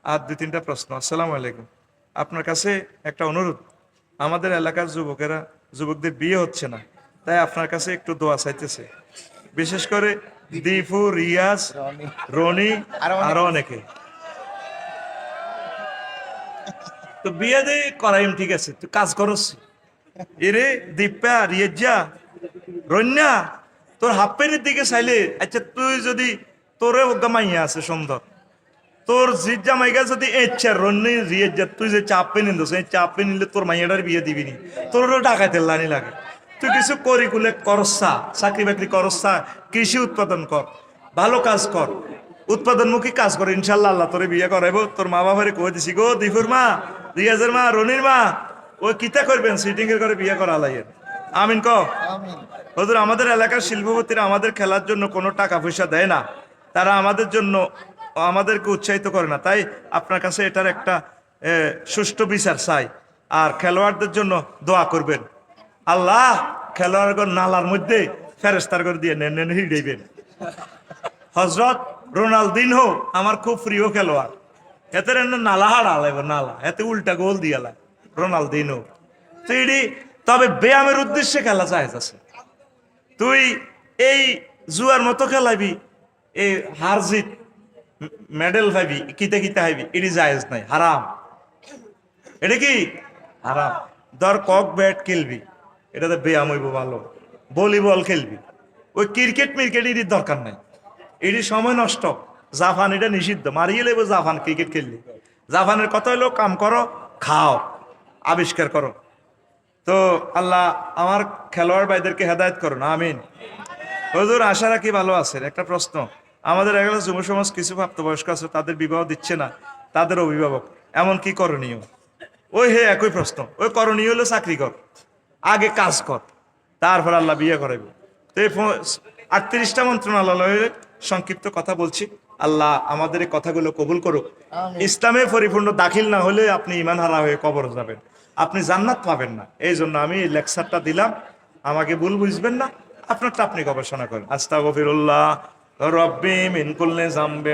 আর দুই তিনটা প্রশ্ন। আসসালামু আলাইকুম, আপনার কাছে একটা অনুরোধ। আমাদের এলাকার যুবকদের বিয়ে হচ্ছে না, তাই আপনার কাছে একটু দোয়া চাইতেছে, বিশেষ করে দীপু, রিয়াজ, রনি, আরো অনেকে। তো বিয়ে দিয়ে করাইম, ঠিক আছে, তুই কাজ করস। এরে দীপা, রিয়াজা, রন্যা, তোর হাফ প্যান্টের দিকে চাইলে, আচ্ছা তুই যদি তোরে মাইয়া আছে সুন্দর, তোর জিত জামাইগা যদি ইচ্ছা রন্নি রিয়াজা, তুই যে চাপ পেয়ে নিস, এই চাপ পেয়ে নিলে তোর মাইয়াটার বিয়ে দিবি নি, তোরও ডাকাইতে লানি লাগে। তুই কিছু করিকুলে করসা, চাকরি বাকরি করসা, কৃষি উৎপাদন কর, ভালো কাজ কর, উৎপাদনমুখী কাজ কর, ইনশাল্লাহ আল্লাহ তোরে বিয়ে করাইবো। তোর মা বাবার কয়ে দিছি গো, দীপুর মা, রিয়াজের মা, রনির মা, ওই কিতা করবেন, সিটিং এর করে বিয়ে করা লাইয়ের। আমিন ক। হুজুর, আমাদের এলাকার শিল্পপতিরা আমাদের খেলার জন্য কোনো টাকা পয়সা দেয় না, তারা আমাদের জন্য আমাদেরকে উৎসাহিত করে না, তাই আপনার কাছে এটার একটা সুষ্ঠু বিচার চাই। আর খেলোয়াড়দের জন্য দোয়া করবেন, আল্লাহ খেলোয়াড়গণ নালার মধ্যে ফেরেস্তার করে দিয়ে নেন হিড়াইবেন। হজরত রোনালদিনহো আমার খুব প্রিয় খেলোয়াড়, এতে নালা হাড়া লাগবে, নালা এতে উল্টা গোল দিয়ালা রোনালদিনহো। তবে ব্যায়ামের উদ্দেশ্যে খেলা চাইছে, তুই এই জুয়ার মতো খেলাবি, এই হার জিত মেডেল পাইবি, কিতে কিতে হাইবি, এটি জায়েজ নাই, হারাম। এটা কি হারাম। ধর কক ব্যাট খেলবি, এটাতে ব্যায়াম হইব ভালো, ভলিবল খেলবি, ওই ক্রিকেট মিরকেট এটির দরকার নাই, এটি সময় নষ্ট। জাপান এটা নিষিদ্ধ, মারিয়ে লেবো জাপান ক্রিকেট খেললি। জাপানের কথা হলো কাম করো, খাও, আবিষ্কার করো। তো আল্লাহ আমার খেলোয়াড় ভাইদেরকে হেদায়েত করো না, আমিন। হুজুর, আশা রাখি ভালো আছেন। একটা প্রশ্ন, আমাদের এগুলো যুব সমাজ কিছু প্রাপ্তবয়স্ক আছে, তাদের বিবাহ দিচ্ছে না, তাদের অভিভাবক, এমন কি করণীয়? ওই হে একই প্রশ্ন, ওই করণীয় হলো চাকরি কর, আগে কাজ কর, তারপর আল্লাহ বিয়ে করাইব। তো এই 38টা মন্ত্রণালয়ের সংক্ষিপ্ত কথা বলছি, আল্লাহ আমাদের এই কথাগুলো কবুল করুক। ইসলামে পরিপূর্ণ দাখিল না হলে আপনি ইমান হারা হয়ে কবর যাবেন, আপনি জান্নাত পাবেন না। এই জন্য আমি এই লেকচারটা দিলাম, আমাকে ভুল বুঝবেন না, আপনারটা আপনি গবেষণা করেন। আস্তাগফিরুল্লাহ রব্বি মিন কুল্লি যামবি।